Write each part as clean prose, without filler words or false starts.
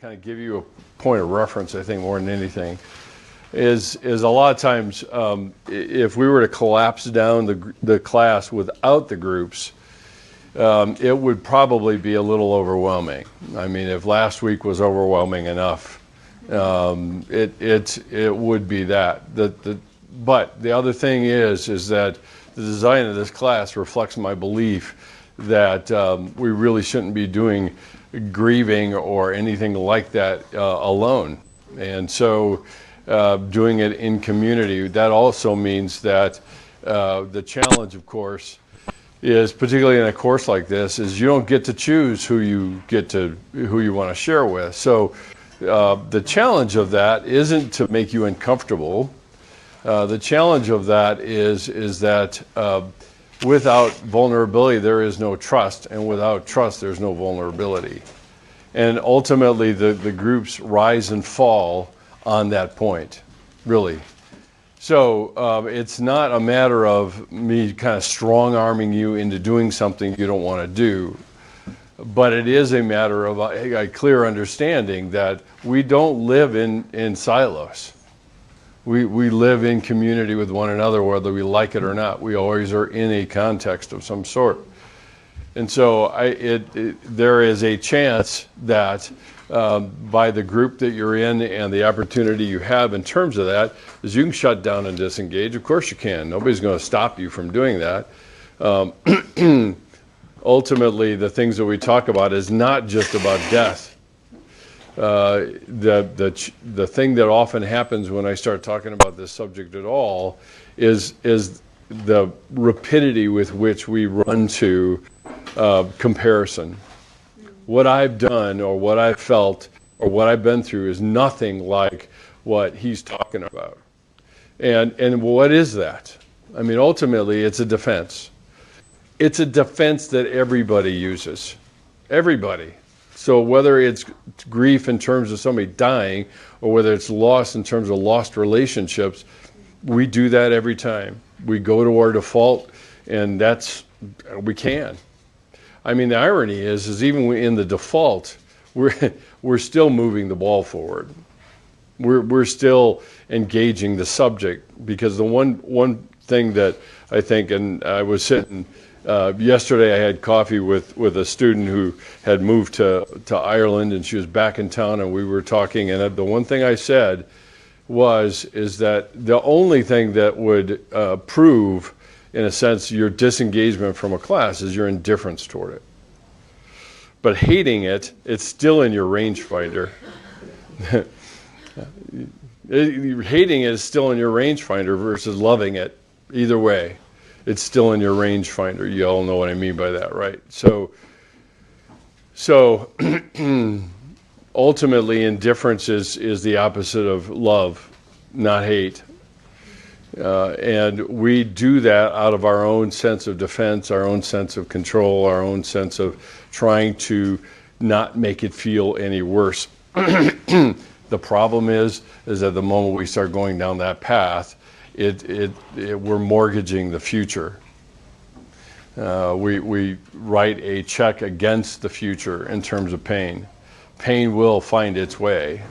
kind of give you a point of reference, I think, more than anything, is a lot of times if we were to collapse down the class without the groups, it would probably be a little overwhelming. I mean, if last week was overwhelming enough, it would be that. But the other thing is that the design of this class reflects my belief that we really shouldn't be doing grieving or anything like that alone. And so doing it in community, that also means that the challenge, of course, is particularly in a course like this, is you don't get to choose who you want to share with. So the challenge of that isn't to make you uncomfortable. The challenge of that is that without vulnerability, there is no trust, and without trust, there's no vulnerability. And ultimately, the groups rise and fall on that point, really. So it's not a matter of me kind of strong-arming you into doing something you don't want to do, but it is a matter of a clear understanding that we don't live in silos. We live in community with one another, whether we like it or not. We always are in a context of some sort. And so there is a chance that by the group that you're in and the opportunity you have in terms of that, is you can shut down and disengage. Of course you can. Nobody's going to stop you from doing that. Ultimately, the things that we talk about is not just about death. The thing that often happens when I start talking about this subject at all is the rapidity with which we run to comparison. What I've done or what I've felt or what I've been through is nothing like what he's talking about. And what is that? I mean, ultimately, it's a defense. It's a defense that everybody uses. Everybody. So whether it's grief in terms of somebody dying or whether it's loss in terms of lost relationships, we do that every time. We go to our default, and we can. I mean, the irony is even in the default, we're still moving the ball forward. We're still engaging the subject, because the one thing that I think, and I was sitting yesterday, I had coffee with a student who had moved to Ireland, and she was back in town, and we were talking, and the one thing I said is that the only thing that would prove, in a sense, your disengagement from a class is your indifference toward it. But hating it, it's still in your rangefinder. Hating it is still in your rangefinder versus loving it. Either way, it's still in your rangefinder. You all know what I mean by that, right? So ultimately, indifference is the opposite of love, not hate. And we do that out of our own sense of defense, our own sense of control, our own sense of trying to not make it feel any worse. The problem is at the moment we start going down that path, we're mortgaging the future. We write a check against the future in terms of pain. Pain will find its way.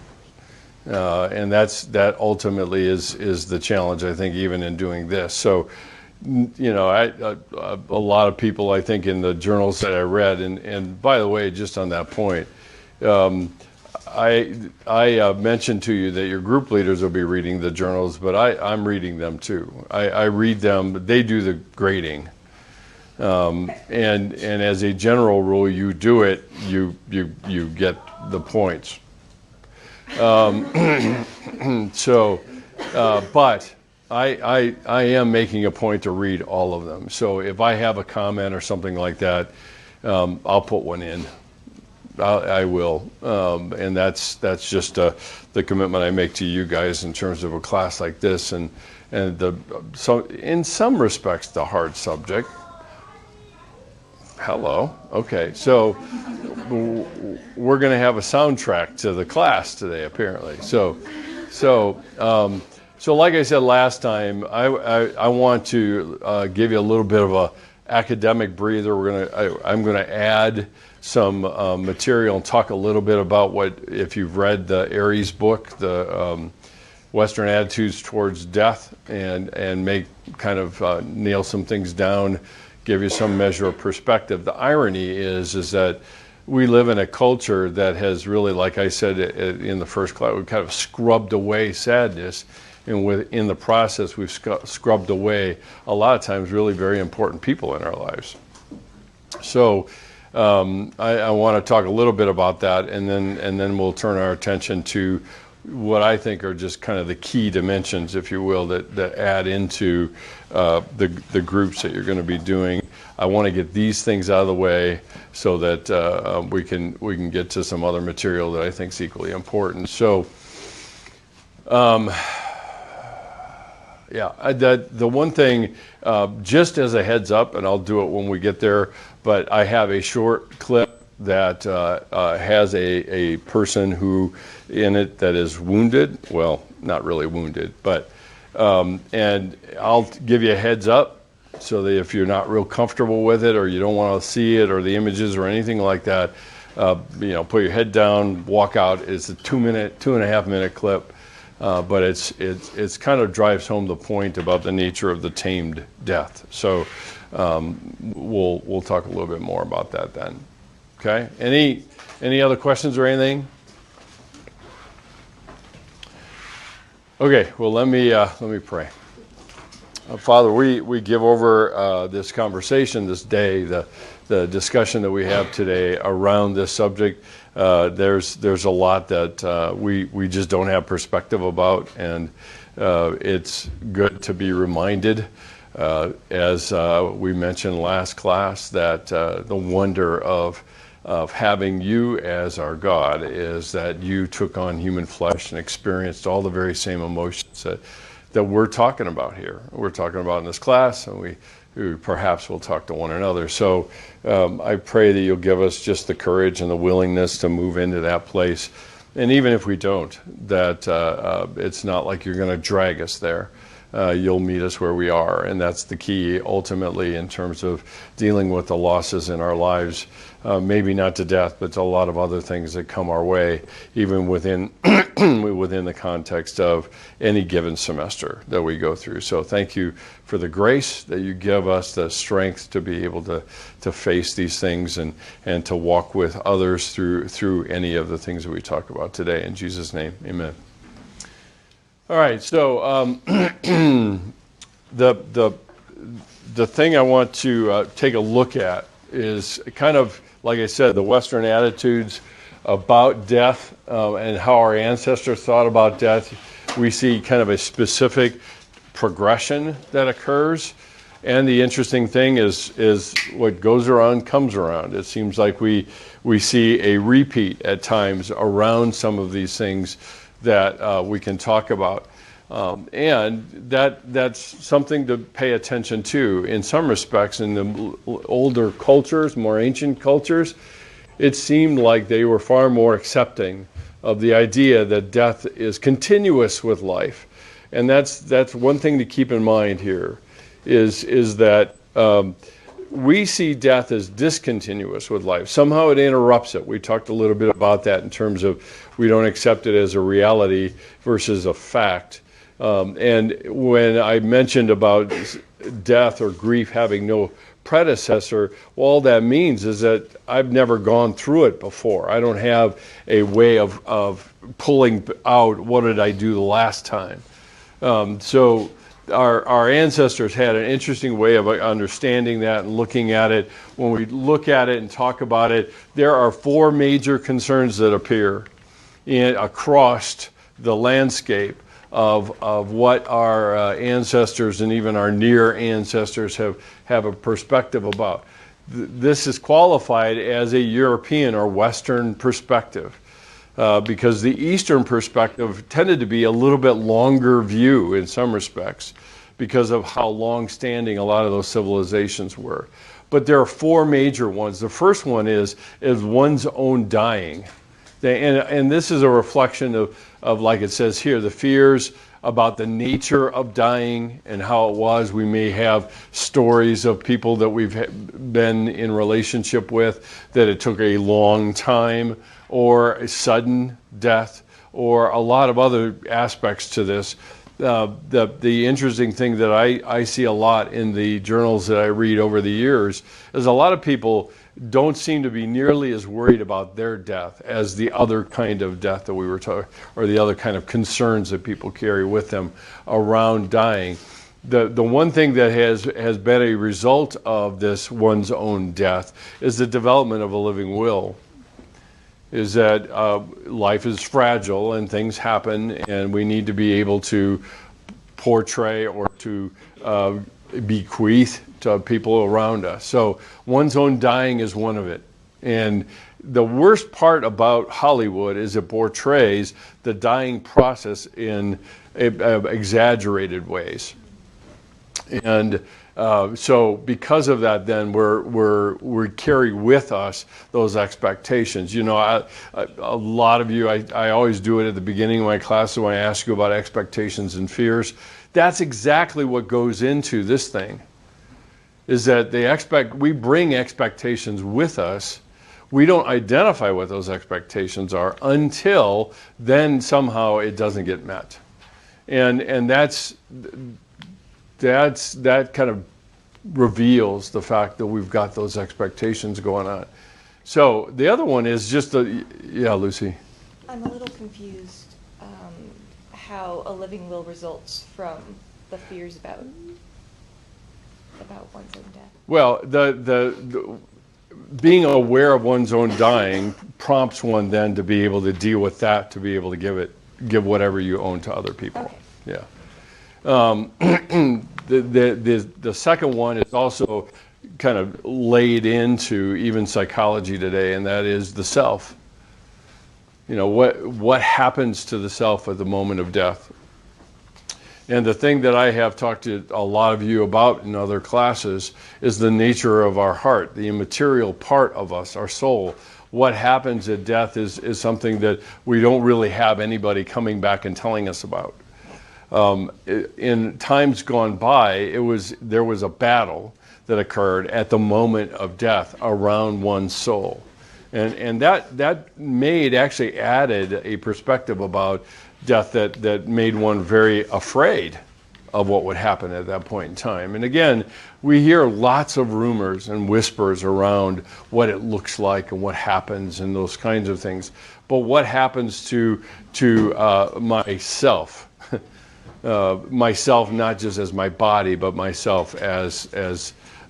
And that ultimately is the challenge, I think, even in doing this. So, you know, a lot of people, I think, in the journals that I read, and by the way, just on that point, I mentioned to you that your group leaders will be reading the journals, but I'm reading them too. I read them. They do the grading, and as a general rule, you do it, you get the points. But I am making a point to read all of them. So if I have a comment or something like that, I'll put one in. I will, and that's just the commitment I make to you guys in terms of a class like this, and so in some respects the hard subject. Hello. Okay, so we're going to have a soundtrack to the class today, apparently. So like I said last time, I want to give you a little bit of a academic breather. I'm going to add some material and talk a little bit about what, if you've read the Aries book, the Western Attitudes Towards Death, and make kind of nail some things down, give you some measure of perspective. The irony is that we live in a culture that has really, like I said in the first class, we've kind of scrubbed away sadness, and in the process we've scrubbed away a lot of times really very important people in our lives. So I want to talk a little bit about that, and then we'll turn our attention to what I think are just kind of the key dimensions, if you will, that add into the groups that you're going to be doing. I want to get these things out of the way so that we can get to some other material that I think is equally important. So, the one thing, just as a heads up, and I'll do it when we get there, but I have a short clip that has a person who in it that is wounded. Well, not really wounded, but and I'll give you a heads up so that if you're not real comfortable with it, or you don't want to see it or the images or anything like that, put your head down, walk out. It's a 2.5 minute clip, but it's kind of drives home the point about the nature of the tamed death. So we'll talk a little bit more about that then. Okay. Any other questions or anything? Okay. Well, let me pray. Father, we give over this conversation this day, the discussion that we have today around this subject. There's a lot that we just don't have perspective about, and it's good to be reminded, as we mentioned last class, that the wonder of having you as our God is that you took on human flesh and experienced all the very same emotions that we're talking about here. We're talking about in this class, and we perhaps will talk to one another. So I pray that you'll give us just the courage and the willingness to move into that place. And even if we don't, that it's not like you're going to drag us there. You'll meet us where we are, and that's the key ultimately in terms of dealing with the losses in our lives. Maybe not to death, but to a lot of other things that come our way, even within within the context of any given semester that we go through. So thank you for the grace that you give us, the strength to be able to face these things and to walk with others through any of the things that we talk about today. In Jesus' name, amen. All right, so the thing I want to take a look at is kind of, like I said, the Western attitudes about death and how our ancestors thought about death. We see kind of a specific progression that occurs, and the interesting thing is what goes around comes around. It seems like we see a repeat at times around some of these things that we can talk about. And that's something to pay attention to. In some respects, in the older cultures, more ancient cultures, it seemed like they were far more accepting of the idea that death is continuous with life. And that's one thing to keep in mind here, is that we see death as discontinuous with life. Somehow it interrupts it. We talked a little bit about that in terms of we don't accept it as a reality versus a fact. And when I mentioned about death or grief having no predecessor, well, all that means is that I've never gone through it before. I don't have a way of pulling out what did I do the last time. So our ancestors had an interesting way of understanding that and looking at it. When we look at it and talk about it, there are four major concerns that appear across the landscape of what our ancestors and even our near ancestors have a perspective about. This is qualified as a European or Western perspective, because the Eastern perspective tended to be a little bit longer view in some respects because of how long-standing a lot of those civilizations were. But there are four major ones. The first one is one's own dying. And this is a reflection of, like it says here, the fears about the nature of dying and how it was. We may have stories of people that we've been in relationship with that it took a long time, or a sudden death, or a lot of other aspects to this. The interesting thing that I see a lot in the journals that I read over the years is a lot of people don't seem to be nearly as worried about their death as the other kind of death that we were talking, or the other kind of concerns that people carry with them around dying. The one thing that has been a result of this one's own death is the development of a living will. Is that life is fragile and things happen, and we need to be able to portray or to bequeath to people around us. So one's own dying is one of it. And the worst part about Hollywood is it portrays the dying process in exaggerated ways. And so because of that, then we carry with us those expectations. You know, a lot of you, I always do it at the beginning of my classes when I ask you about expectations and fears. That's exactly what goes into this thing, is that we bring expectations with us. We don't identify what those expectations are until then somehow it doesn't get met. And that kind of reveals the fact that we've got those expectations going on. So the other one is just yeah, Lucy. I'm a little confused how a living will results from the fears about one's own death. Well, the being aware of one's own dying prompts one then to be able to deal with that, to be able to give whatever you own to other people. Okay. Yeah. The second one is also kind of laid into even psychology today, and that is the self. You know, what happens to the self at the moment of death? And the thing that I have talked to a lot of you about in other classes is the nature of our heart, the immaterial part of us, our soul. What happens at death is something that we don't really have anybody coming back and telling us about. In times gone by, there was a battle that occurred at the moment of death around one's soul. And that actually added a perspective about death that made one very afraid of what would happen at that point in time. And again, we hear lots of rumors and whispers around what it looks like and what happens and those kinds of things. But what happens to myself? Myself not just as my body, but myself as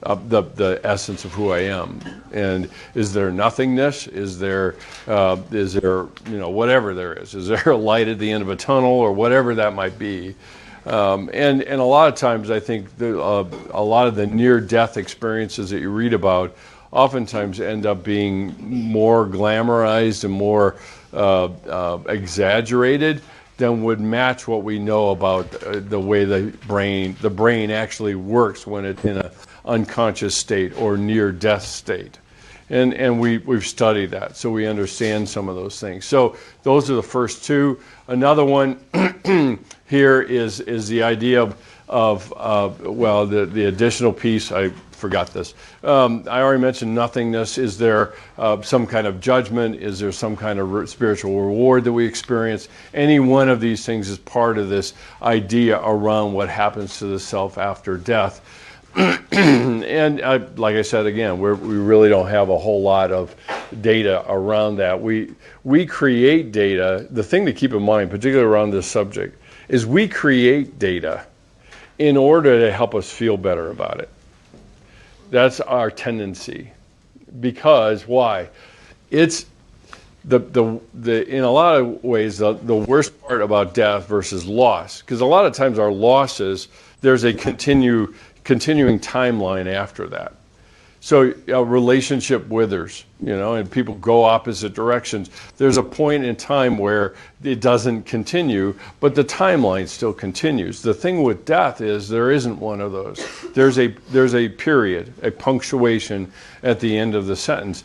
the essence of who I am. And is there nothingness? Is there whatever there is? Is there a light at the end of a tunnel, or whatever that might be? And a lot of times, I think a lot of the near-death experiences that you read about oftentimes end up being more glamorized and more exaggerated than would match what we know about the way the brain actually works when it's in an unconscious state or near-death state. And we've studied that, so we understand some of those things. So those are the first two. Another one here is the idea of the additional piece. I forgot this. I already mentioned nothingness. Is there some kind of judgment? Is there some kind of spiritual reward that we experience? Any one of these things is part of this idea around what happens to the self after death. And like I said again, we really don't have a whole lot of data around that. We create data. The thing to keep in mind, particularly around this subject, is we create data in order to help us feel better about it. That's our tendency. Because why? It's in a lot of ways the worst part about death versus loss. Because a lot of times our losses, there's a continuing timeline after that. So a relationship withers, and people go opposite directions. There's a point in time where it doesn't continue, but the timeline still continues. The thing with death is there isn't one of those. There's a period, a punctuation at the end of the sentence.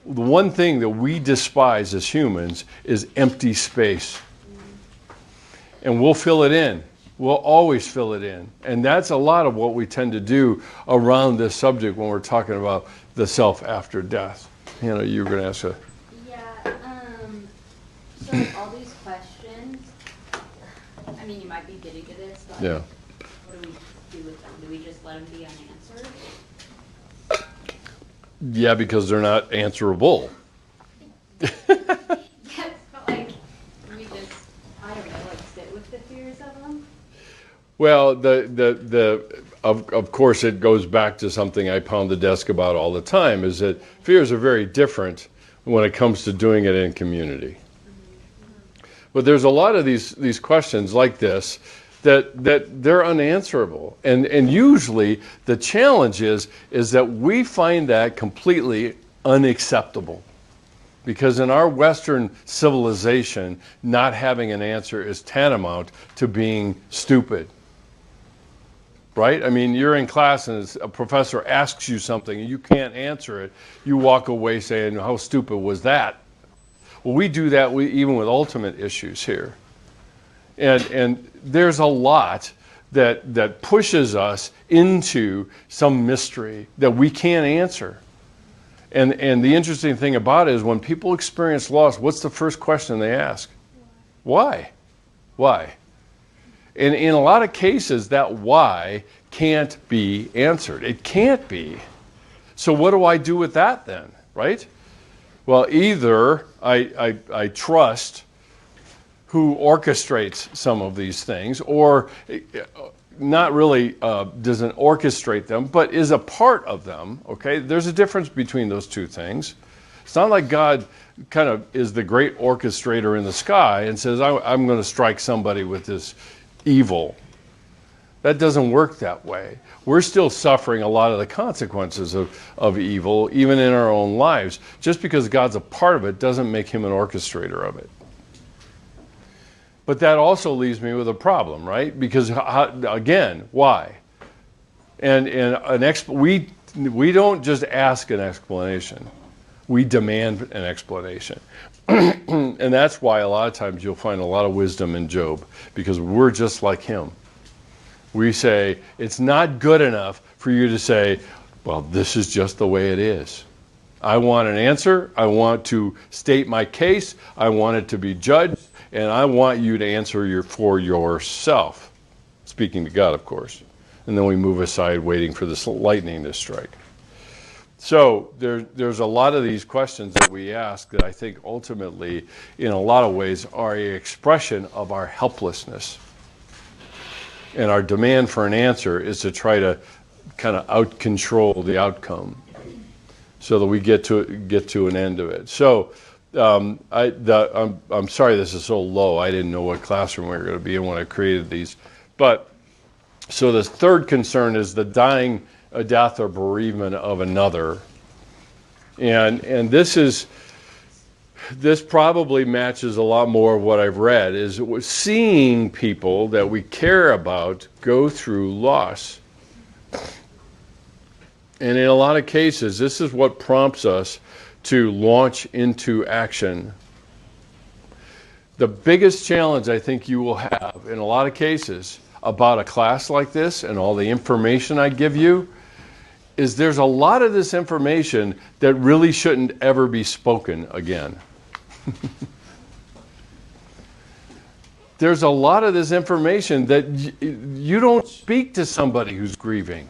The one thing that we despise as humans is empty space. And we'll fill it in. We'll always fill it in. And that's a lot of what we tend to do around this subject when we're talking about the self after death. Hannah, you were going to ask a... Yeah, so like all these questions, I mean, you might be getting to this, but Yeah. what do we do with them? Do we just let them be unanswered? Yeah, because they're not answerable. Yes, but like, we just, I don't know, like sit with the fears of them? Well, of course, it goes back to something I pound the desk about all the time, is that fears are very different when it comes to doing it in community. But there's a lot of these questions like this that they're unanswerable. And usually the challenge is that we find that completely unacceptable. Because in our Western civilization, not having an answer is tantamount to being stupid. Right? I mean, you're in class and a professor asks you something and you can't answer it. You walk away saying, how stupid was that? Well, we do that even with ultimate issues here. And there's a lot that pushes us into some mystery that we can't answer. And the interesting thing about it is when people experience loss, what's the first question they ask? Why? Why? And in a lot of cases, that why can't be answered. It can't be. So what do I do with that then, right? Well, either I trust who orchestrates some of these things, or not really doesn't orchestrate them, but is a part of them, okay? There's a difference between those two things. It's not like God kind of is the great orchestrator in the sky and says, I'm going to strike somebody with this evil. That doesn't work that way. We're still suffering a lot of the consequences of evil, even in our own lives. Just because God's a part of it doesn't make him an orchestrator of it. But that also leaves me with a problem, right? Because, again, why? And we don't just ask an explanation. We demand an explanation. And that's why a lot of times you'll find a lot of wisdom in Job, because we're just like him. We say, it's not good enough for you to say, well, this is just the way it is. I want an answer. I want to state my case. I want it to be judged. And I want you to answer for yourself. Speaking to God, of course. And then we move aside waiting for this lightning to strike. So there's a lot of these questions that we ask that I think ultimately, in a lot of ways, are an expression of our helplessness. And our demand for an answer is to try to kind of out-control the outcome so that we get to an end of it. So I'm sorry this is so low. I didn't know what classroom we were going to be in when I created these. But so the third concern is the dying, death, or bereavement of another. And this probably matches a lot more of what I've read, is seeing people that we care about go through loss. And in a lot of cases, this is what prompts us to launch into action. The biggest challenge I think you will have in a lot of cases about a class like this and all the information I give you is there's a lot of this information that really shouldn't ever be spoken again. There's a lot of this information that you don't speak to somebody who's grieving.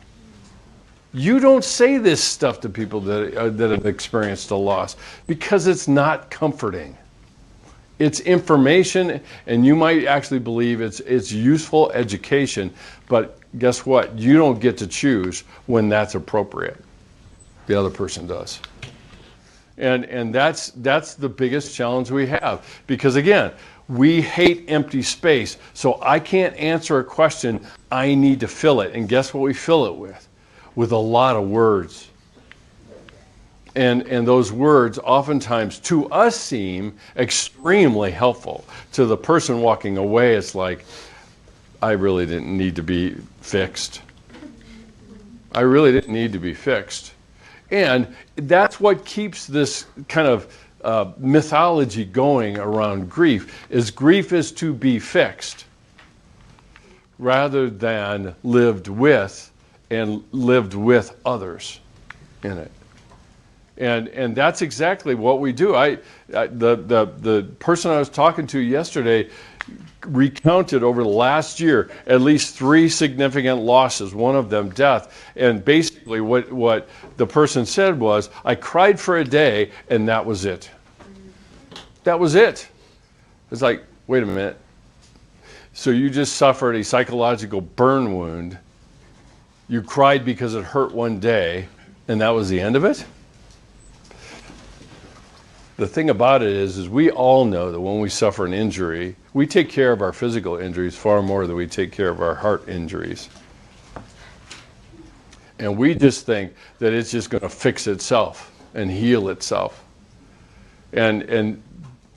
You don't say this stuff to people that have experienced a loss because it's not comforting. It's information, and you might actually believe it's useful education, but guess what? You don't get to choose when that's appropriate. The other person does. And that's the biggest challenge we have. Because again, we hate empty space. So I can't answer a question, I need to fill it. And guess what we fill it with? With a lot of words. And those words oftentimes to us seem extremely helpful. To the person walking away, it's like, I really didn't need to be fixed. I really didn't need to be fixed. And that's what keeps this kind of mythology going around grief is to be fixed. rather than lived with and lived with others in it. And that's exactly what we do. The person I was talking to yesterday recounted over the last year at least 3 significant losses, one of them death. And basically what the person said was, I cried for a day and that was it. That was it. It's like, wait a minute. So you just suffered a psychological burn wound. You cried because it hurt one day and that was the end of it? The thing about it is we all know that when we suffer an injury, we take care of our physical injuries far more than we take care of our heart injuries. And we just think that it's just going to fix itself and heal itself. And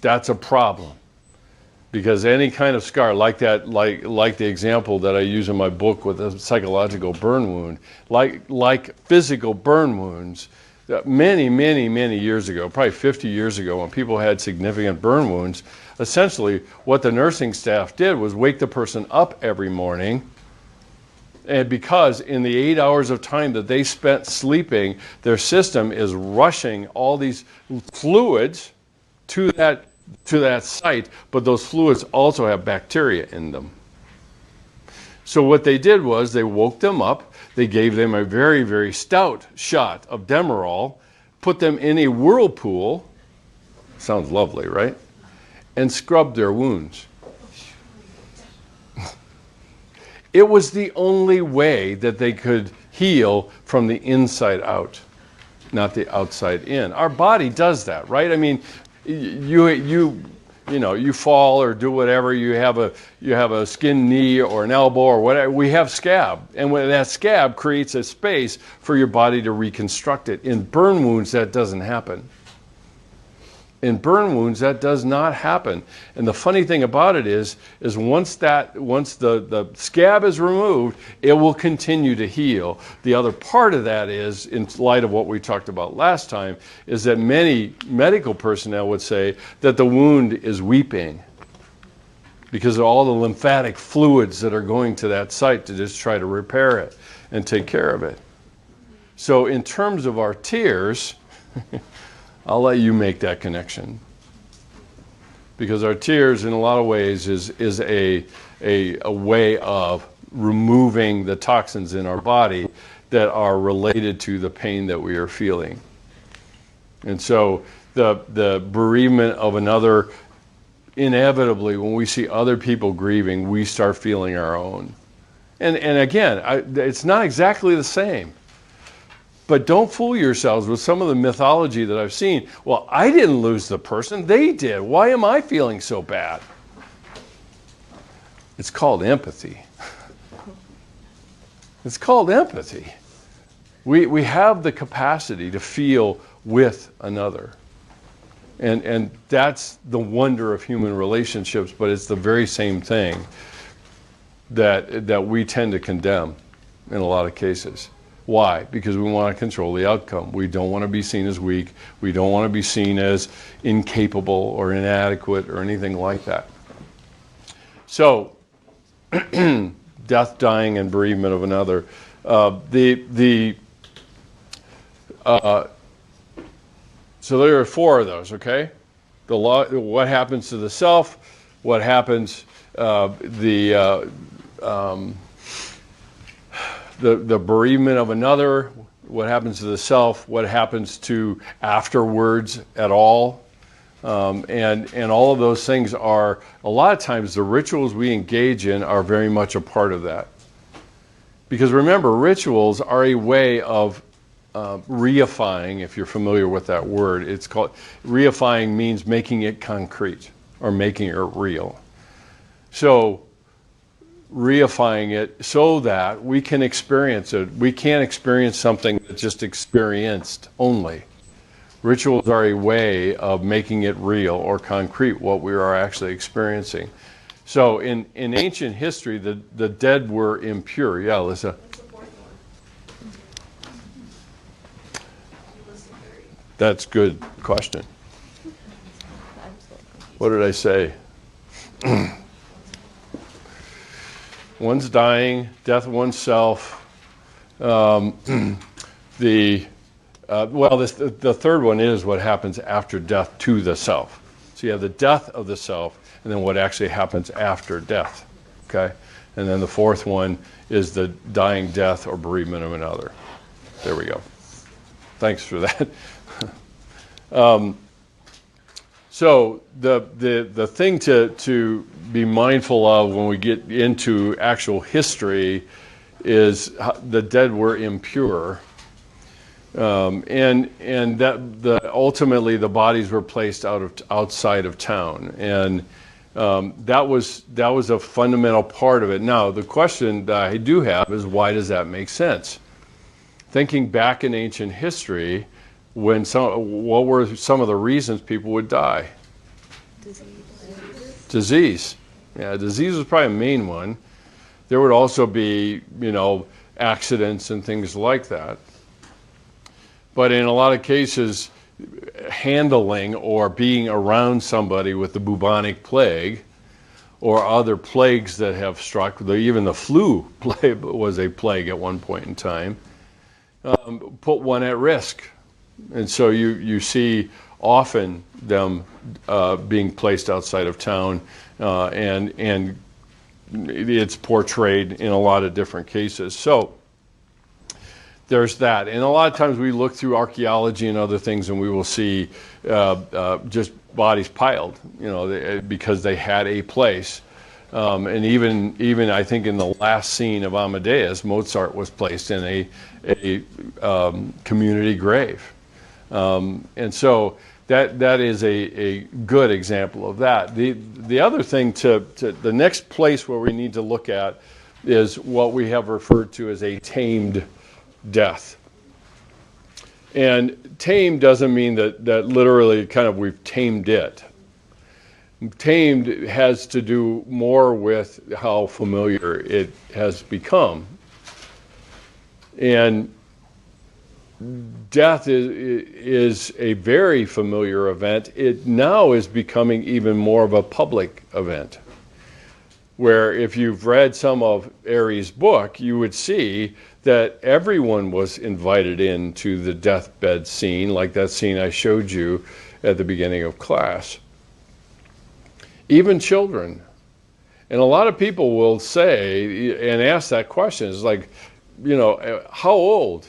that's a problem. Because any kind of scar like that, like the example that I use in my book with a psychological burn wound, like physical burn wounds, many years ago, probably 50 years ago, when people had significant burn wounds, essentially what the nursing staff did was wake the person up every morning, and because in the 8 hours of time that they spent sleeping, their system is rushing all these fluids to that site, but those fluids also have bacteria in them. So what they did was they woke them up, they gave them a very, very stout shot of Demerol, put them in a whirlpool, sounds lovely, right? And scrubbed their wounds. It was the only way that they could heal from the inside out, not the outside in. Our body does that, right? I mean, you fall or do whatever, you have a skinned knee or an elbow or whatever, we have scab. And when that scab creates a space for your body to reconstruct it. In burn wounds, that doesn't happen. In burn wounds, that does not happen. And the funny thing about it is once the scab is removed, it will continue to heal. The other part of that is, in light of what we talked about last time, is that many medical personnel would say that the wound is weeping because of all the lymphatic fluids that are going to that site to just try to repair it and take care of it. So in terms of our tears, I'll let you make that connection. Because our tears, in a lot of ways, is a way of removing the toxins in our body that are related to the pain that we are feeling. And so the bereavement of another, inevitably, when we see other people grieving, we start feeling our own. And again, it's not exactly the same. But don't fool yourselves with some of the mythology that I've seen. Well, I didn't lose the person, they did. Why am I feeling so bad? It's called empathy. It's called empathy. We have the capacity to feel with another. And that's the wonder of human relationships, but it's the very same thing that we tend to condemn in a lot of cases. Why? Because we want to control the outcome. We don't want to be seen as weak. We don't want to be seen as incapable or inadequate or anything like that. So, death, dying, and bereavement of another. So there are 4 of those, okay? What happens to the self, what happens, the bereavement of another, what happens to the self, what happens to afterwards at all. And all of those things are, a lot of times the rituals we engage in are very much a part of that. Because remember, rituals are a way of reifying, if you're familiar with that word. It's called, reifying means making it concrete or making it real. So, reifying it so that we can experience it. We can't experience something that's just experienced only. Rituals are a way of making it real or concrete, what we are actually experiencing. So in ancient history, the dead were impure. Yeah, Alyssa? That's a good question. What did I say? One's dying, death of oneself. The third one is what happens after death to the self. So you have the death of the self, and then what actually happens after death. Okay, and then the fourth one is the dying death or bereavement of another. There we go. Thanks for that. So the thing to be mindful of when we get into actual history is the dead were impure, and that ultimately the bodies were placed outside of town, and that was a fundamental part of it. Now the question that I do have is, why does that make sense? Thinking back in ancient history, what were some of the reasons people would die? Disease. Yeah, disease was probably a main one. There would also be, accidents and things like that. But in a lot of cases, handling or being around somebody with the bubonic plague or other plagues that have struck, even the flu plague was a plague at one point in time, put one at risk. And so you see often them being placed outside of town, and it's portrayed in a lot of different cases. So there's that. And a lot of times we look through archaeology and other things, and we will see just bodies piled, because they had a place. And even I think in the last scene of Amadeus, Mozart was placed in a community grave. And so that is a good example of that. The other thing the next place where we need to look at is what we have referred to as a tamed death. And tamed doesn't mean that literally kind of we've tamed it. Tamed has to do more with how familiar it has become. And death is a very familiar event. It now is becoming even more of a public event, where if you've read some of Ari's book, you would see that everyone was invited into the deathbed scene, like that scene I showed you at the beginning of class. Even children. And a lot of people will say and ask that question, it's like, how old?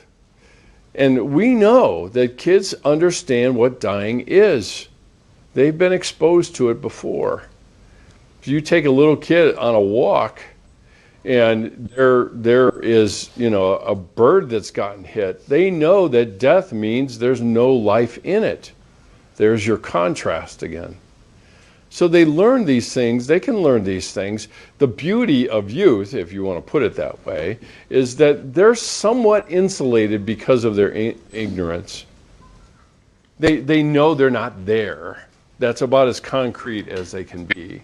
And we know that kids understand what dying is. They've been exposed to it before. If you take a little kid on a walk and there is, a bird that's gotten hit, they know that death means there's no life in it. There's your contrast again. So they learn these things, they can learn these things. The beauty of youth, if you want to put it that way, is that they're somewhat insulated because of their ignorance. They know they're not there. That's about as concrete as they can be.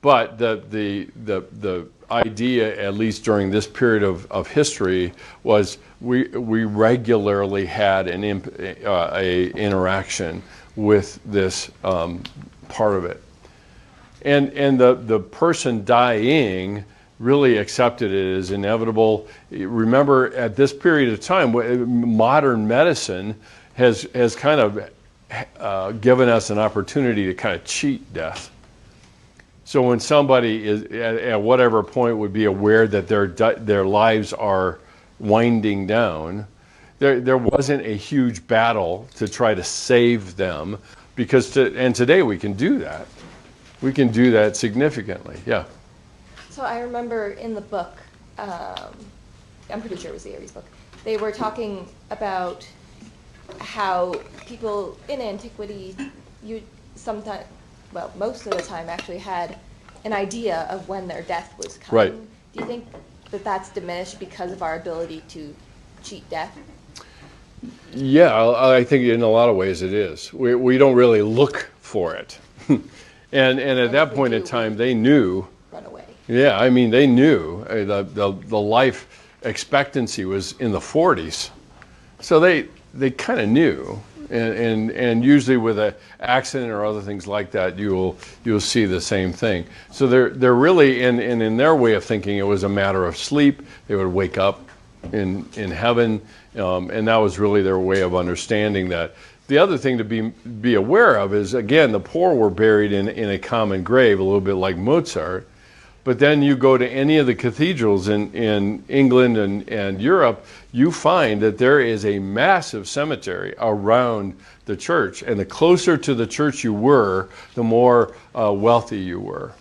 But the idea, at least during this period of history, was we regularly had an interaction with this part of it, and the person dying really accepted it as inevitable. Remember, at this period of time, modern medicine has kind of given us an opportunity to kind of cheat death. So when somebody is at whatever point would be aware that their lives are winding down, there wasn't a huge battle to try to save them, and today we can do that. We can do that significantly. Yeah. So I remember in the book, I'm pretty sure it was the Aries book, they were talking about how people in antiquity, most of the time actually had an idea of when their death was coming. Right. Do you think that that's diminished because of our ability to cheat death? Yeah, I think in a lot of ways it is. We don't really look for it. and at that point in time, they knew. Run away. Yeah, I mean, they knew. The life expectancy was in the 40s. So they kind of knew. And usually with an accident or other things like that, you'll see the same thing. So they're really in their way of thinking, it was a matter of sleep. They would wake up in heaven, and that was really their way of understanding that. The other thing to be aware of is, again, the poor were buried in a common grave, a little bit like Mozart. But then you go to any of the cathedrals in England and Europe, you find that there is a massive cemetery around the church. And the closer to the church you were, the more wealthy you were.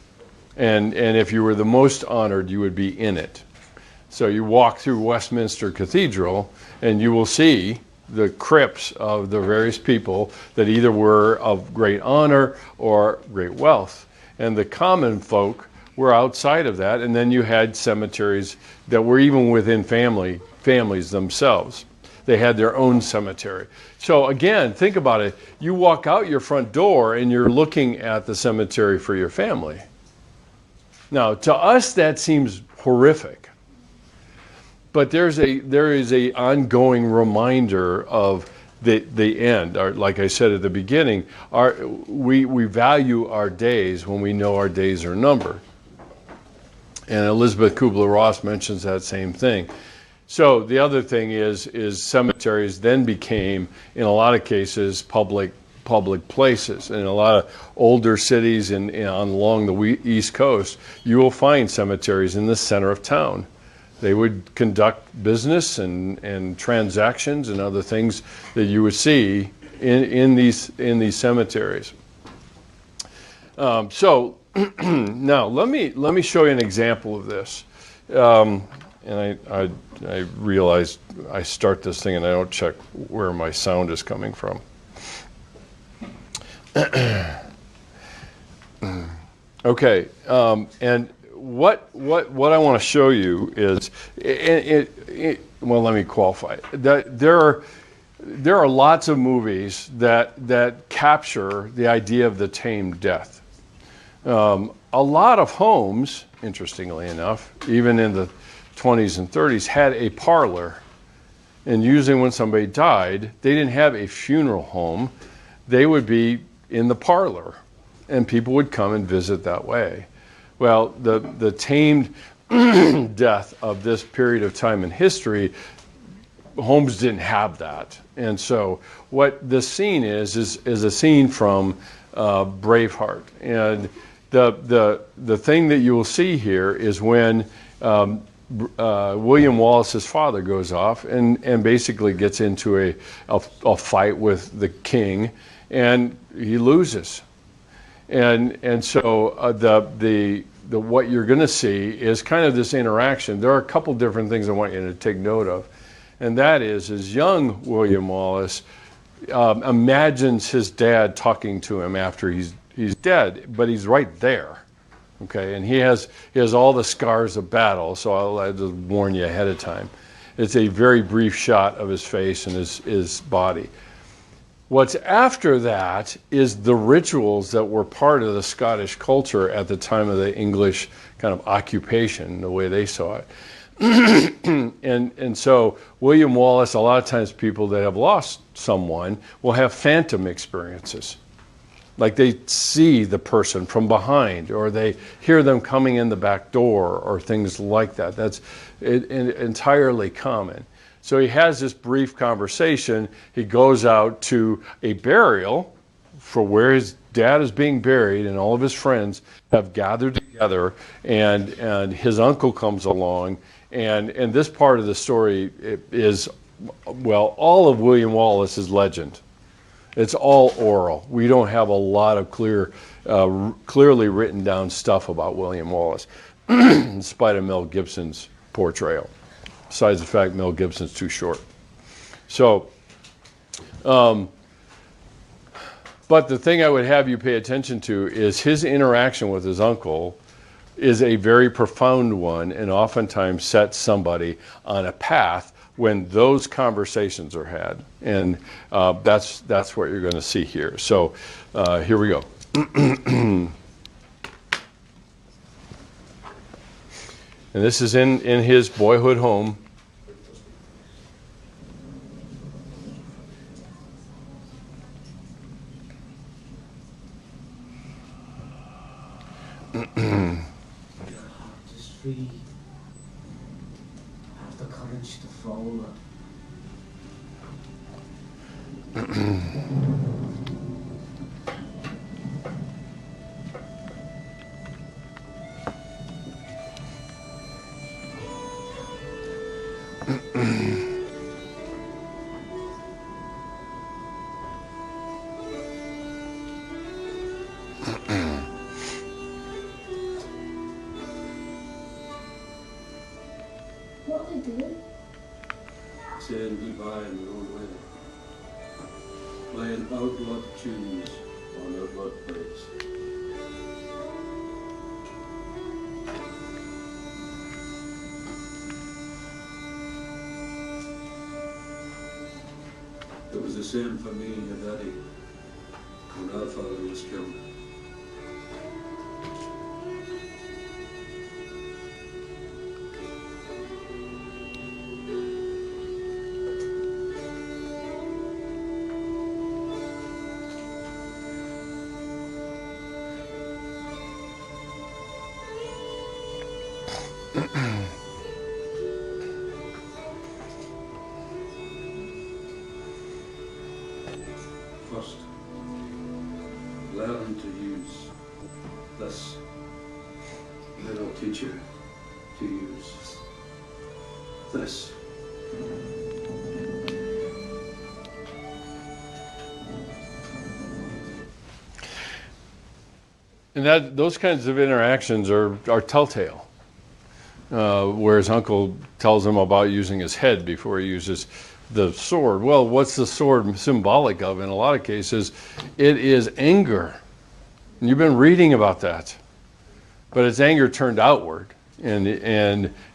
And if you were the most honored, you would be in it. So you walk through Westminster Cathedral, and you will see the crypts of the various people that either were of great honor or great wealth. And the common folk were outside of that, and then you had cemeteries that were even within families themselves. They had their own cemetery. So again, think about it. You walk out your front door and you're looking at the cemetery for your family. Now, to us, that seems horrific. But there is a ongoing reminder of the end. Like I said at the beginning, we value our days when we know our days are numbered. And Elizabeth Kubler-Ross mentions that same thing. So the other thing is cemeteries then became, in a lot of cases, public places. In a lot of older cities along the East Coast, you will find cemeteries in the center of town. They would conduct business and transactions and other things that you would see in these cemeteries. So now let me show you an example of this. And I realized I start this thing and I don't check where my sound is coming from. Okay, and what I want to show you is, well, let me qualify it. That there are lots of movies that capture the idea of the tamed death. A lot of homes, interestingly enough, even in the 20s and 30s, had a parlor. And usually when somebody died, they didn't have a funeral home. They would be in the parlor, and people would come and visit that way. Well, the tamed death of this period of time in history, homes didn't have that. And so what this scene is a scene from Braveheart. And the thing that you will see here is when William Wallace's father goes off and basically gets into a fight with the king, and he loses. And so the what you're going to see is kind of this interaction. There are a couple different things I want you to take note of, and that is young William Wallace imagines his dad talking to him after he's dead, but he's right there. Okay, and he has all the scars of battle, so I'll just warn you ahead of time. It's a very brief shot of his face and his body. What's after that is the rituals that were part of the Scottish culture at the time of the English kind of occupation, the way they saw it. And so William Wallace, a lot of times people that have lost someone will have phantom experiences. Like they see the person from behind, or they hear them coming in the back door, or things like that. That's entirely common. So he has this brief conversation. He goes out to a burial for where his dad is being buried, and all of his friends have gathered together, and his uncle comes along. And this part of the story is, well, all of William Wallace is legend. It's all oral. We don't have a lot of clearly written down stuff about William Wallace, in spite of Mel Gibson's portrayal. Besides the fact Mel Gibson's too short. So, but the thing I would have you pay attention to is his interaction with his uncle is a very profound one, and oftentimes sets somebody on a path when those conversations are had. And that's what you're going to see here. So here we go. And this is in his boyhood home. Just really have the courage to follow it. What are they doing? Saying goodbye in their own way. Playing outlawed tunes on outlawed plates. It was the same for me and your daddy when our father was killed. First, learn to use this. Then I'll teach you to use this. And those kinds of interactions are telltale. Where his uncle tells him about using his head before he uses the sword. Well, what's the sword symbolic of? In a lot of cases, it is anger. And you've been reading about that. But it's anger turned outward. And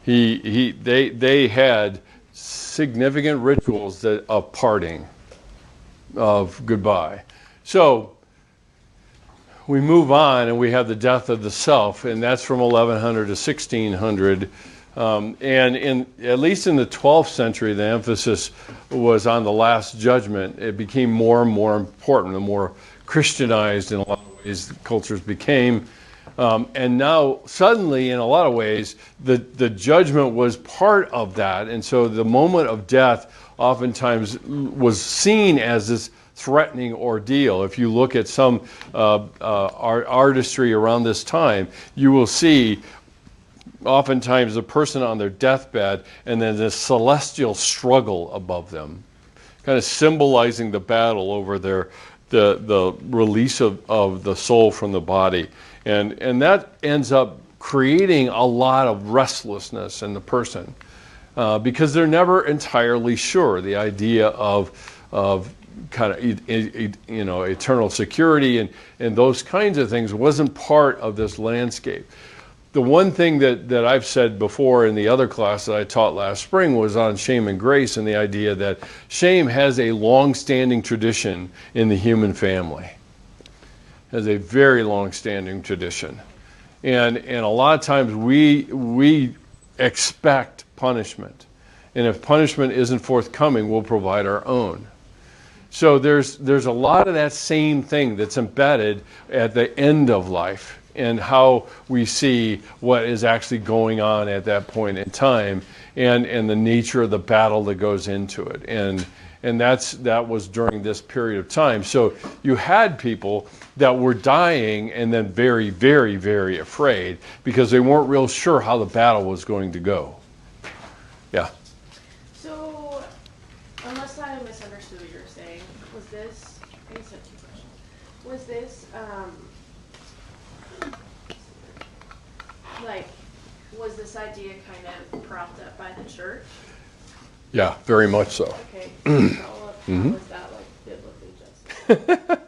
they had significant rituals of parting, of goodbye. So we move on and we have the death of the self, and that's from 1100 to 1600. And at least in the 12th century, the emphasis was on the Last Judgment. It became more and more important, the more Christianized in a lot of ways the cultures became. And now, suddenly, in a lot of ways, the judgment was part of that. And so the moment of death oftentimes was seen as this threatening ordeal. If you look at some artistry around this time, you will see oftentimes a person on their deathbed and then this celestial struggle above them, kind of symbolizing the battle over the release of the soul from the body. And that ends up creating a lot of restlessness in the person because they're never entirely sure. The idea of kind of eternal security and those kinds of things wasn't part of this landscape. The one thing that I've said before in the other class that I taught last spring was on shame and grace, and the idea that shame has a long-standing tradition in the human family. Has a very long-standing tradition. And a lot of times we expect punishment. And if punishment isn't forthcoming, we'll provide our own. So there's a lot of that same thing that's embedded at the end of life and how we see what is actually going on at that point in time and the nature of the battle that goes into it. And that was during this period of time. So you had people that were dying and then very, very, very afraid because they weren't real sure how the battle was going to go. Yeah. So, unless I misunderstood what you were saying, was this, I guess I have two questions. Was this, was this idea kind of propped up by the church? Yeah, very much so. Okay, follow up, how was that biblically justified?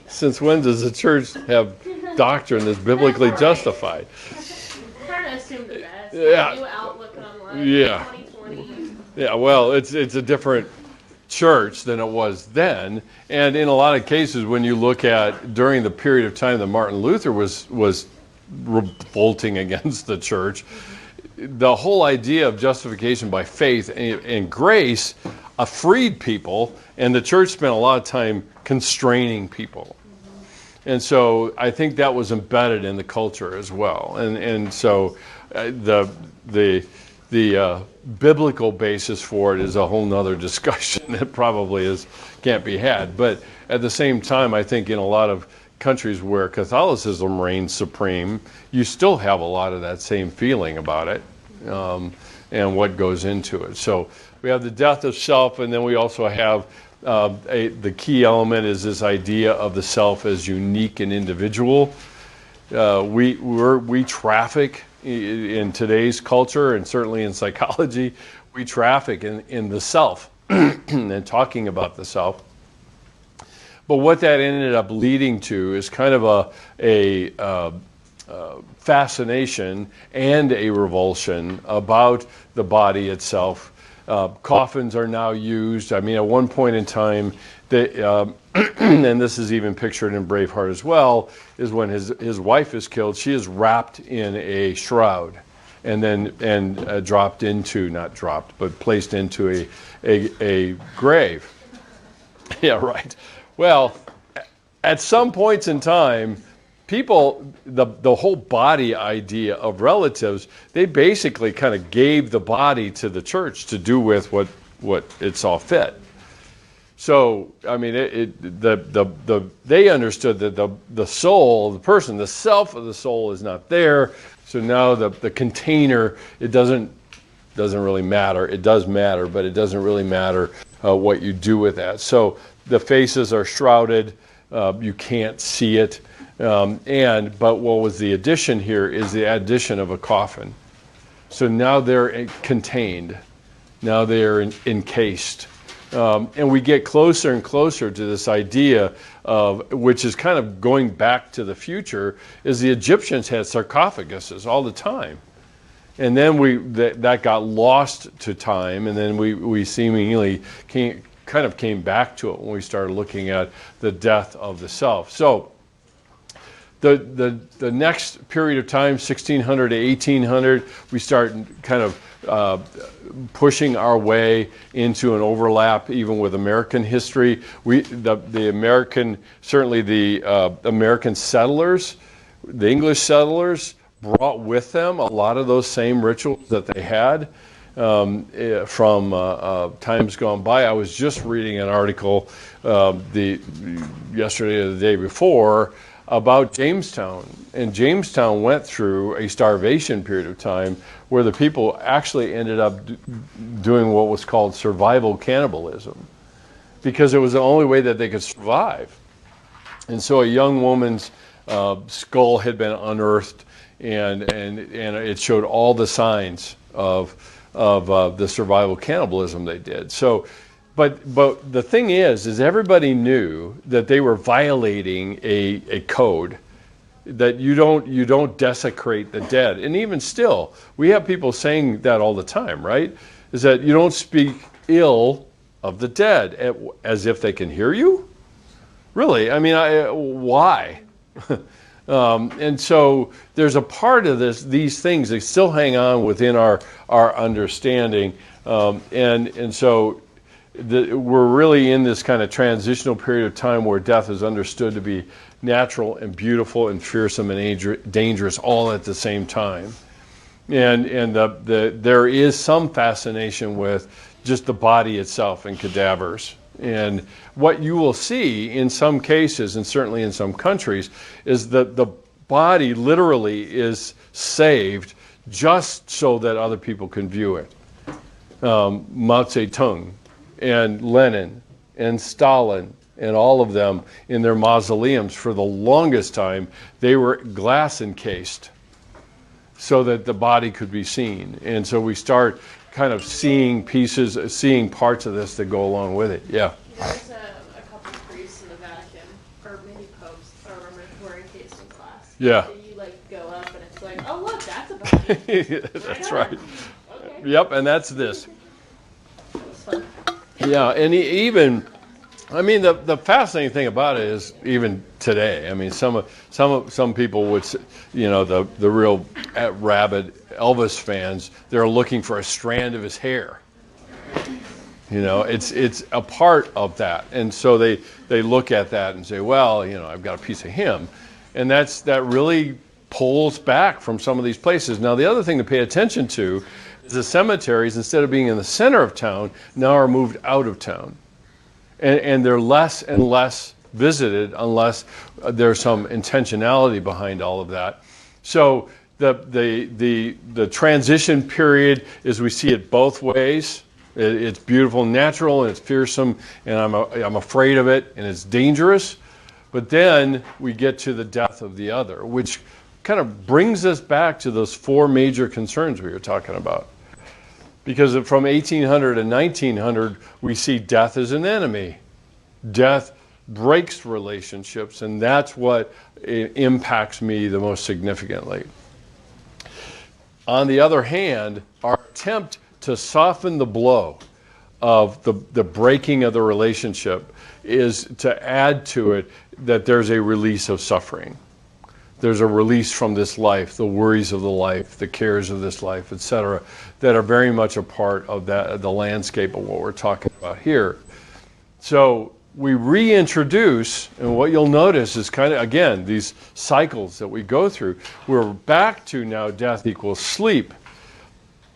Since when does the church have doctrine that's biblically justified? Trying to assume the best. Yeah. New outlook on life. Yeah. 2020. Yeah, well, it's a different church than it was then, and in a lot of cases, when you look at during the period of time that Martin Luther was revolting against the church, the whole idea of justification by faith and grace freed people, and the church spent a lot of time constraining people. And so I think that was embedded in the culture as well. And so the biblical basis for it is a whole nother discussion that probably can't be had. But at the same time, I think in a lot of countries where Catholicism reigns supreme, you still have a lot of that same feeling about it, and what goes into it. So we have the death of self, and then we also have the key element is this idea of the self as unique and individual. We traffic in today's culture, and certainly in psychology, we traffic in the self and talking about the self. But what that ended up leading to is kind of a fascination and a revulsion about the body itself. Coffins are now used. I mean, at one point in time, and this is even pictured in Braveheart as well, is when his wife is killed. She is wrapped in a shroud, and then placed into a grave. Yeah, right. Well, at some points in time, people, the whole body idea of relatives, they basically kind of gave the body to the church to do with what it saw fit. So, I mean, they understood that the soul, the person, the self of the soul is not there. So now the container, it doesn't really matter. It does matter, but it doesn't really matter what you do with that. So the faces are shrouded. You can't see it. But what was the addition here is the addition of a coffin. So now they're contained. Now they're encased. And we get closer and closer to this idea of, which is kind of going back to the future, is the Egyptians had sarcophaguses all the time. And then that got lost to time, and then we seemingly came back to it when we started looking at the death of the self. So the next period of time, 1600 to 1800, we start kind of pushing our way into an overlap even with American history. The American settlers, the English settlers, brought with them a lot of those same rituals that they had from times gone by. I was just reading an article yesterday or the day before about Jamestown. And Jamestown went through a starvation period of time where the people actually ended up doing what was called survival cannibalism, because it was the only way that they could survive. And so a young woman's skull had been unearthed, and it showed all the signs of the survival cannibalism they did. So, but the thing is everybody knew that they were violating a code, that you don't desecrate the dead. And even still, we have people saying that all the time, right? Is that you don't speak ill of the dead, as if they can hear you? Really? I mean, why? And so there's a part of these things that still hang on within our understanding, and so we're really in this kind of transitional period of time where death is understood to be natural and beautiful and fearsome and dangerous all at the same time. And there is some fascination with just the body itself and cadavers. And what you will see in some cases, and certainly in some countries, is that the body literally is saved just so that other people can view it. Mao Zedong and Lenin and Stalin and all of them in their mausoleums, for the longest time, they were glass encased so that the body could be seen. And so we start kind of seeing parts of this that go along with it. Yeah. There's a couple of priests in the Vatican, or maybe popes, I don't remember, who are encased in glass. Yeah. And you go up and it's like, oh look, that's a body. That's right. Okay. Yep, and that's this. That's fun. Yeah, and even, I mean, the fascinating thing about it is even today. I mean, some people would, the real rabid Elvis fans, they're looking for a strand of his hair. It's a part of that. And so they look at that and say, well, I've got a piece of him. And that really pulls back from some of these places. Now, the other thing to pay attention to is the cemeteries, instead of being in the center of town, now are moved out of town. And they're less and less visited unless there's some intentionality behind all of that. So the transition period is, we see it both ways. It's beautiful and natural, and it's fearsome, and I'm afraid of it, and it's dangerous. But then we get to the death of the other, which kind of brings us back to those four major concerns we were talking about. Because from 1800 to 1900, we see death as an enemy. Death breaks relationships, and that's what impacts me the most significantly. On the other hand, our attempt to soften the blow of the breaking of the relationship is to add to it that there's a release of suffering. There's a release from this life, the worries of the life, the cares of this life, etc., that are very much a part of the landscape of what we're talking about here. So we reintroduce, and what you'll notice is kind of, again, these cycles that we go through. We're back to now death equals sleep.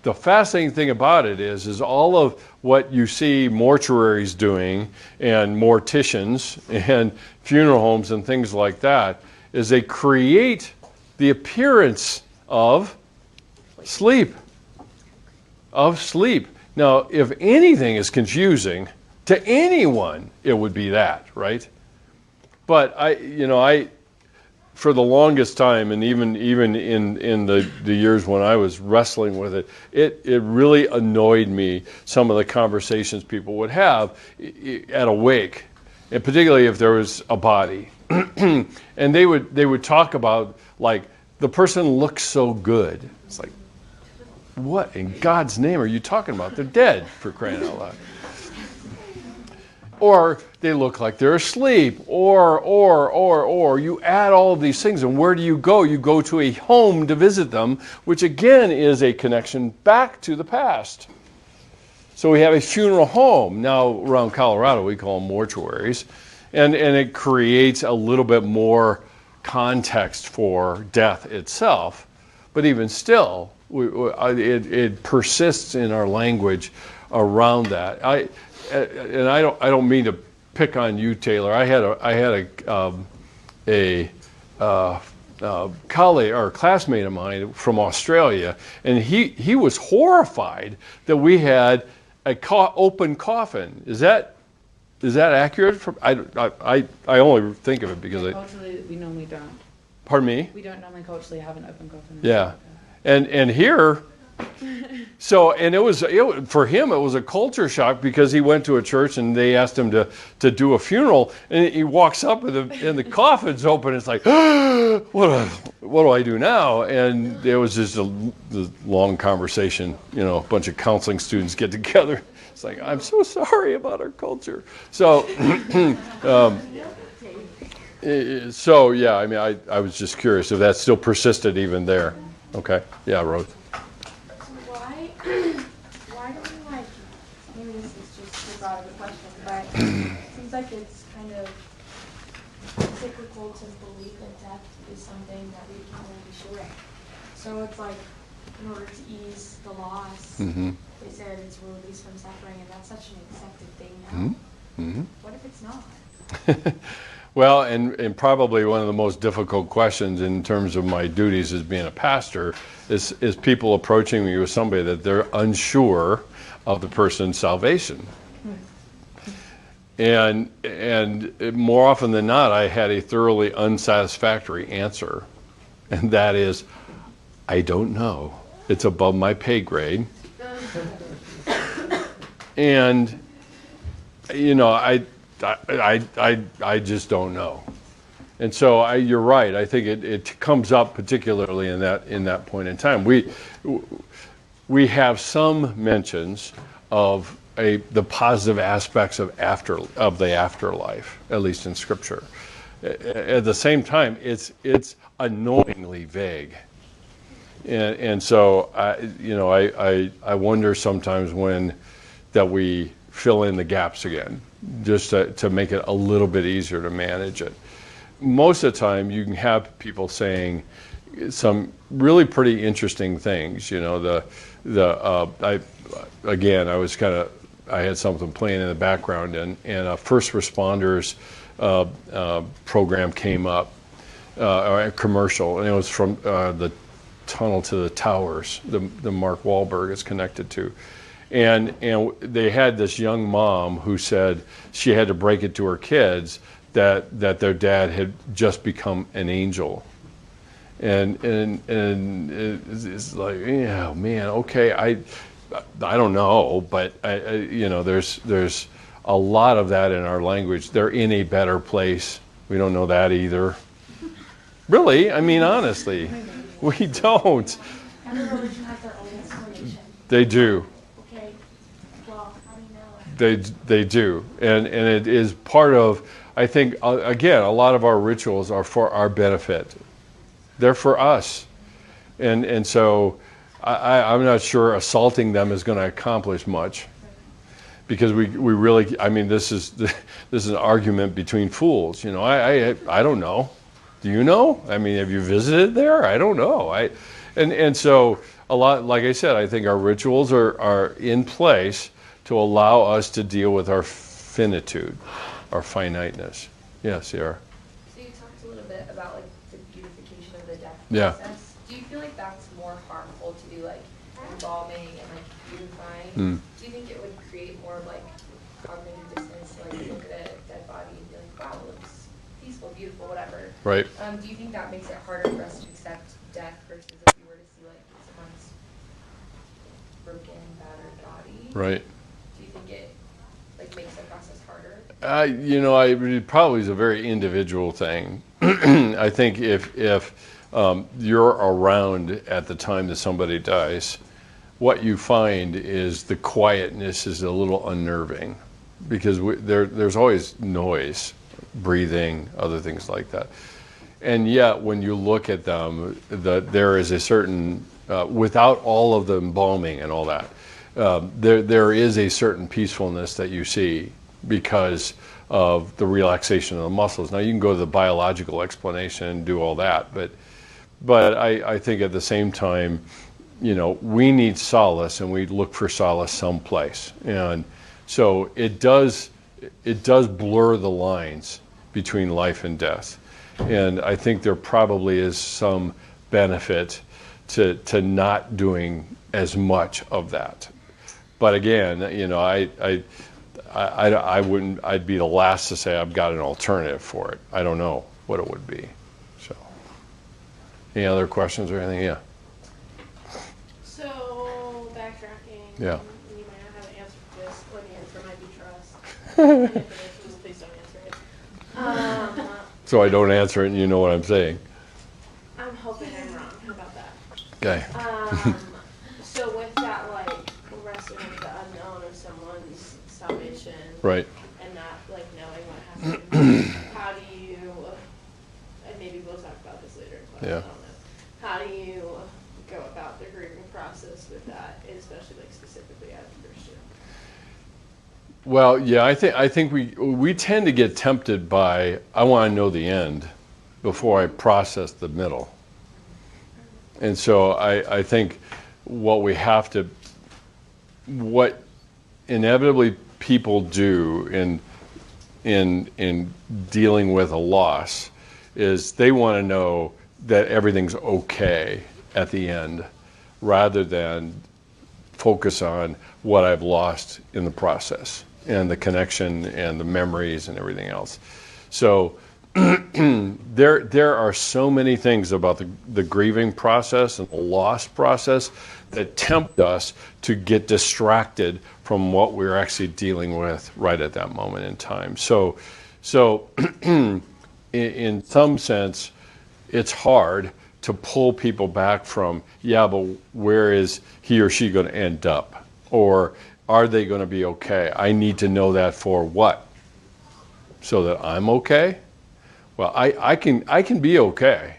The fascinating thing about it is all of what you see mortuaries doing, and morticians, and funeral homes, and things like that, is they create the appearance of sleep. Now, if anything is confusing to anyone, it would be that, right? But I for the longest time, and even in the years when I was wrestling with it, it really annoyed me, some of the conversations people would have at a wake, and particularly if there was a body. And they would talk about, like, the person looks so good. It's like, what in God's name are you talking about? They're dead, for crying out loud. Or they look like they're asleep, or you add all of these things, and where do you go? You go to a home to visit them, which again is a connection back to the past. So we have a funeral home. Now around Colorado we call them mortuaries, and it creates a little bit more context for death itself, but even still, it persists in our language around that. I don't mean to pick on you, Taylor. I had a colleague or classmate of mine from Australia, and he was horrified that we had a open coffin. Is that accurate? I only think of it because Culturally, we normally don't. Pardon me? We don't normally culturally have an open coffin. Yeah, and here. So, and it was for him, it was a culture shock, because he went to a church and they asked him to do a funeral, and he walks up and the coffin's open. It's like, what do I do now? And it was just a long conversation. A bunch of counseling students get together. It's like, I'm so sorry about our culture. So, so yeah, I mean, I was just curious if that still persisted even there. Okay, yeah, Rose. Why do we, like, maybe this is just too broad of a question, but it seems like it's kind of cyclical to believe that death is something that we can really be sure of. So it's like, in order to ease the loss, they said it's a release from suffering, and that's such an accepted thing now. Mm-hmm. What if it's not? Well, and probably one of the most difficult questions in terms of my duties as being a pastor is people approaching me with somebody that they're unsure of the person's salvation. And more often than not, I had a thoroughly unsatisfactory answer. And that is, I don't know. It's above my pay grade. And, I just don't know. And so you're right. I think it comes up particularly in that point in time. We have some mentions of the positive aspects of the afterlife, at least in Scripture. At the same time, it's annoyingly vague. And so I wonder sometimes that we fill in the gaps again, just to make it a little bit easier to manage it. Most of the time, you can have people saying some really pretty interesting things. You know, I had something playing in the background, and a first responders program came up, or a commercial, and it was from the tunnel to the towers, the Mark Wahlberg is connected to. And they had this young mom who said she had to break it to her kids that their dad had just become an angel. And it's like, yeah, man, okay, I don't know, but you know, there's a lot of that in our language. They're in a better place. We don't know that either. Really, I mean, honestly, we don't. Every religion has their own explanation. They do. Okay, well, how do you know? They do, and it is part of. I think again, a lot of our rituals are for our benefit. They're for us, and so I'm not sure assaulting them is going to accomplish much, because we really. I mean, this is an argument between fools. You know, I don't know. Do you know? I mean, have you visited there? I don't know. And so a lot, like I said, I think our rituals are in place to allow us to deal with our finitude, our finiteness. Yes, Sierra. So you talked a little bit about like the beautification of the death Yeah. process. Do you feel like that's more harmful to do like embalming and like beautifying? Mm. Do you think it would create more of like cognitive dissonance to like look at a dead body and be like, wow, it looks peaceful, beautiful, whatever? Right. Do you think that makes it harder for us to accept death versus if we were to see like someone's broken, battered body? Right. Do you think it like makes the process harder? You know, it probably is a very individual thing. I think if you're around at the time that somebody dies, what you find is the quietness is a little unnerving, because there's always noise, breathing, other things like that. And yet, when you look at them, there is a certain, without all of the embalming and all that, there is a certain peacefulness that you see because of the relaxation of the muscles. Now, you can go to the biological explanation and do all that, but I think at the same time, you know, we need solace, and we look for solace someplace. And so it does blur the lines between life and death. And I think there probably is some benefit to not doing as much of that. But again, you know, I wouldn't. I'd be the last to say I've got an alternative for it. I don't know what it would be. So, any other questions or anything? Yeah. So backtracking. Yeah. You might not have an answer for this, or the answer might be trust. And if it is, just please don't answer it. So I don't answer it, and you know what I'm saying. I'm hoping I'm wrong. How about that? Okay. So with that, like, wrestling with the unknown of someone's salvation, Right. and not, like, knowing what happened, how do you, and maybe we'll talk about this later in class, Yeah. I don't know. How do you go about the grieving process with that, especially, like, specifically as a Christian? Well, yeah, I think we tend to get tempted by, I want to know the end before I process the middle. And so I think what inevitably people do in dealing with a loss is they want to know that everything's okay at the end, rather than focus on what I've lost in the process and the connection and the memories and everything else. So there are so many things about the grieving process and the loss process that tempt us to get distracted from what we're actually dealing with right at that moment in time. So in some sense, it's hard to pull people back from, yeah, but where is he or she going to end up? Or are they going to be okay? I need to know that for what? So that I'm okay? Well, I can be okay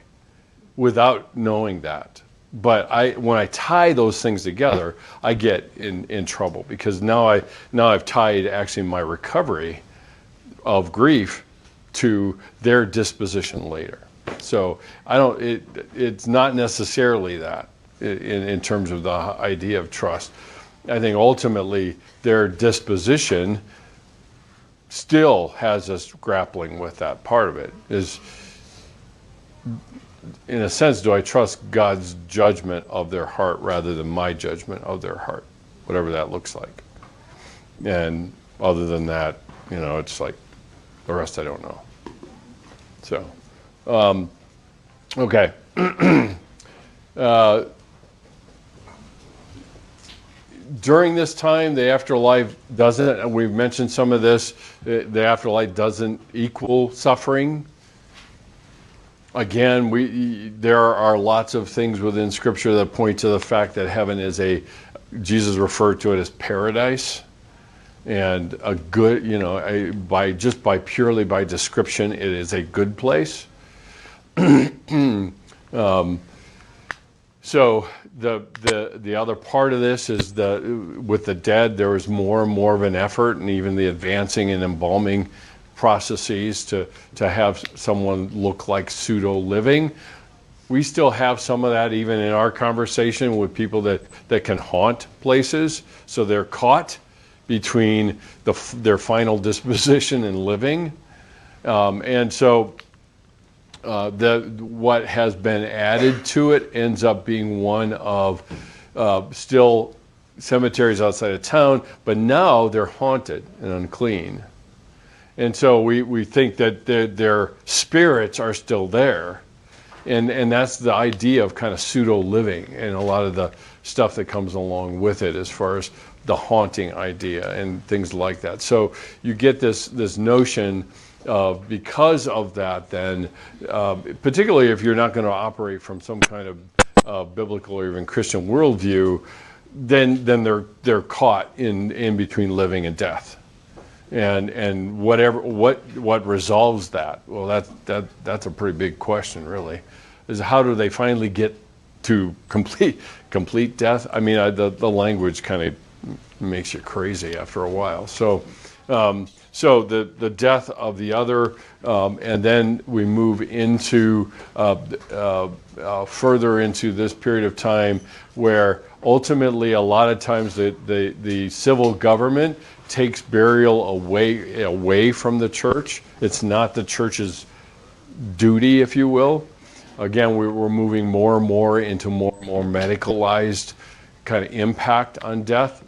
without knowing that. But when I tie those things together, I get in trouble, because now I've tied actually my recovery of grief to their disposition later. So it's not necessarily that in terms of the idea of trust. I think ultimately their disposition still has us grappling with that part of it. Is, in a sense, do I trust God's judgment of their heart rather than my judgment of their heart, whatever that looks like. And other than that, it's like the rest I don't know. So, okay. During this time, the afterlife doesn't, and we've mentioned some of this, the afterlife doesn't equal suffering. Again, there are lots of things within Scripture that point to the fact that heaven is Jesus referred to it as paradise, and a good, purely by description, it is a good place. So the other part of this is with the dead, there was more and more of an effort, and even the advancing and embalming processes to have someone look like pseudo-living. We still have some of that even in our conversation with people that can haunt places. So they're caught between their final disposition and living. And so what has been added to it ends up being one of still cemeteries outside of town, but now they're haunted and unclean. And so we think that their spirits are still there. And that's the idea of kind of pseudo-living and a lot of the stuff that comes along with it as far as the haunting idea and things like that. So you get this notion of, because of that then, particularly if you're not going to operate from some kind of biblical or even Christian worldview, then they're caught in between living and death. And what resolves that? Well, that's a pretty big question, really. Is how do they finally get to complete death? I mean, the language kind of makes you crazy after a while. So the death of the other, and then we move into further into this period of time where ultimately a lot of times the civil government takes burial away from the church. It's not the church's duty, if you will. Again, we're moving more and more into more and more medicalized kind of impact on death.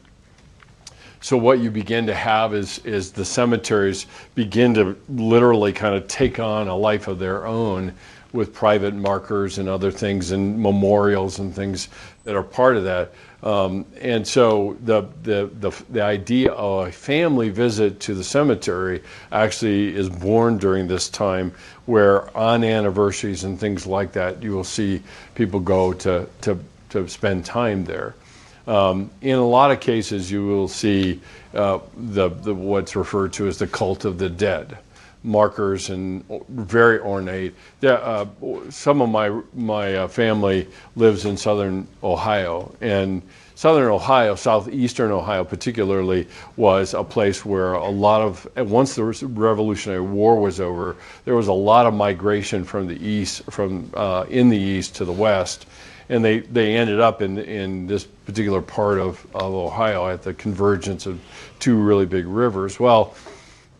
So what you begin to have is the cemeteries begin to literally kind of take on a life of their own with private markers and other things and memorials and things that are part of that. And so the idea of a family visit to the cemetery actually is born during this time, where on anniversaries and things like that, you will see people go to spend time there. In a lot of cases, you will see what's referred to as the cult of the dead, markers and very ornate. Some of my family lives in southern Ohio, and southern Ohio, southeastern Ohio particularly, was a place where once the Revolutionary War was over, there was a lot of migration from the east, in the east to the west. And they ended up in this particular part of Ohio at the convergence of two really big rivers. Well,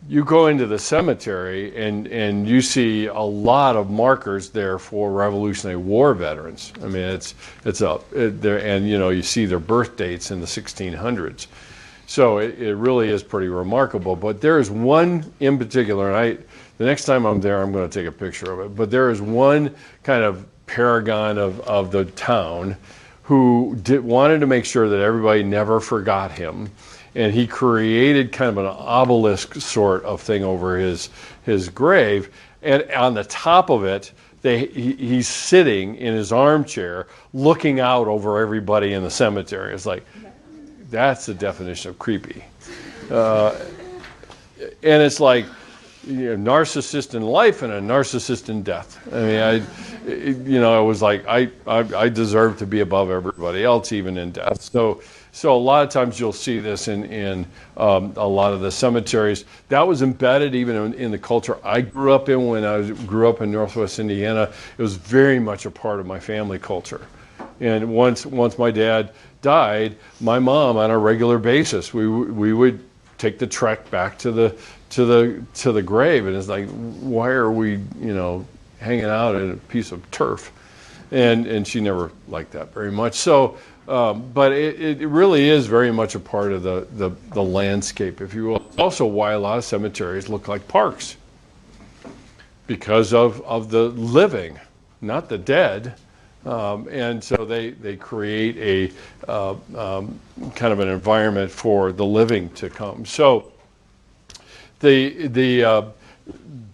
you go into the cemetery and you see a lot of markers there for Revolutionary War veterans. I mean, you see their birth dates in the 1600s. So it really is pretty remarkable. But there is one in particular, and the next time I'm there, I'm going to take a picture of it. But there is one kind of paragon of the town who wanted to make sure that everybody never forgot him, and he created kind of an obelisk sort of thing over his grave, and on the top of it he's sitting in his armchair looking out over everybody in the cemetery. It's like, that's the definition of creepy. And it's like, narcissist in life and a narcissist in death. I mean, I was like, I deserve to be above everybody else, even in death. So a lot of times you'll see this in a lot of the cemeteries. That was embedded even in the culture I grew up in when I grew up in Northwest Indiana. It was very much a part of my family culture. And once my dad died, my mom, on a regular basis, we would take the trek back to the grave, and it's like, why are we hanging out in a piece of turf? And she never liked that very much. So, but it really is very much a part of the landscape, if you will. Also, why a lot of cemeteries look like parks, because of the living, not the dead. And so they create a kind of an environment for the living to come. So the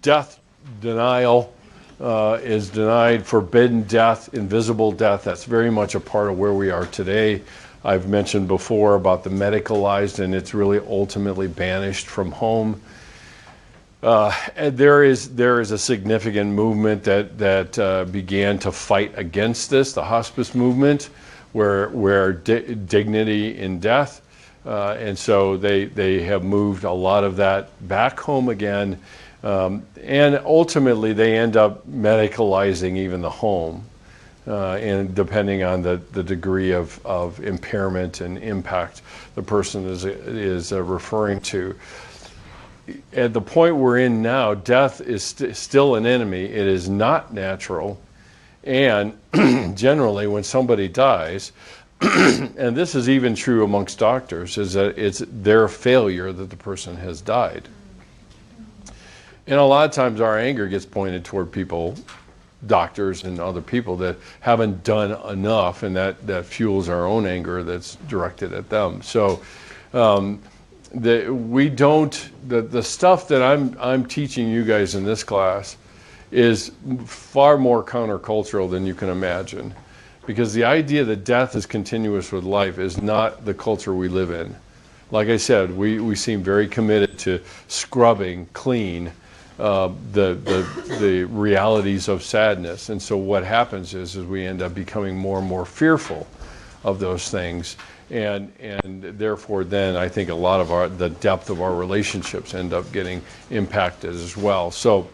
death denial is denied, forbidden death, invisible death. That's very much a part of where we are today. I've mentioned before about the medicalized, and it's really ultimately banished from home. And there is a significant movement that began to fight against this, the hospice movement, where dignity in death, and so they have moved a lot of that back home again, and ultimately they end up medicalizing even the home, and depending on the degree of impairment and impact the person is referring to. At the point we're in now, death is still an enemy. It is not natural. And generally, when somebody dies, and this is even true amongst doctors, is that it's their failure that the person has died. And a lot of times our anger gets pointed toward people, doctors and other people, that haven't done enough, and that fuels our own anger that's directed at them. So the stuff that I'm teaching you guys in this class is far more countercultural than you can imagine, because the idea that death is continuous with life is not the culture we live in. Like I said, we seem very committed to scrubbing clean the realities of sadness, and so what happens is we end up becoming more and more fearful of those things. And therefore, then I think a lot of the depth of our relationships end up getting impacted as well. So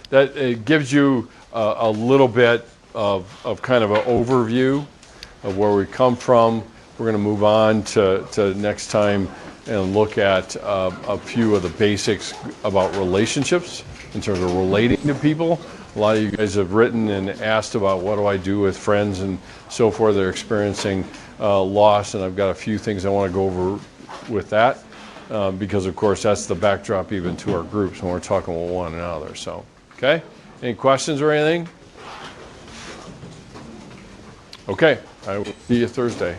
that it gives you a little bit of kind of an overview of where we come from. We're going to move on to next time and look at a few of the basics about relationships in terms of relating to people. A lot of you guys have written and asked about what do I do with friends and so forth that are experiencing loss, and I've got a few things I want to go over with that, because of course that's the backdrop even to our groups when we're talking with one another. So, okay, any questions or anything? Okay, I will see you Thursday.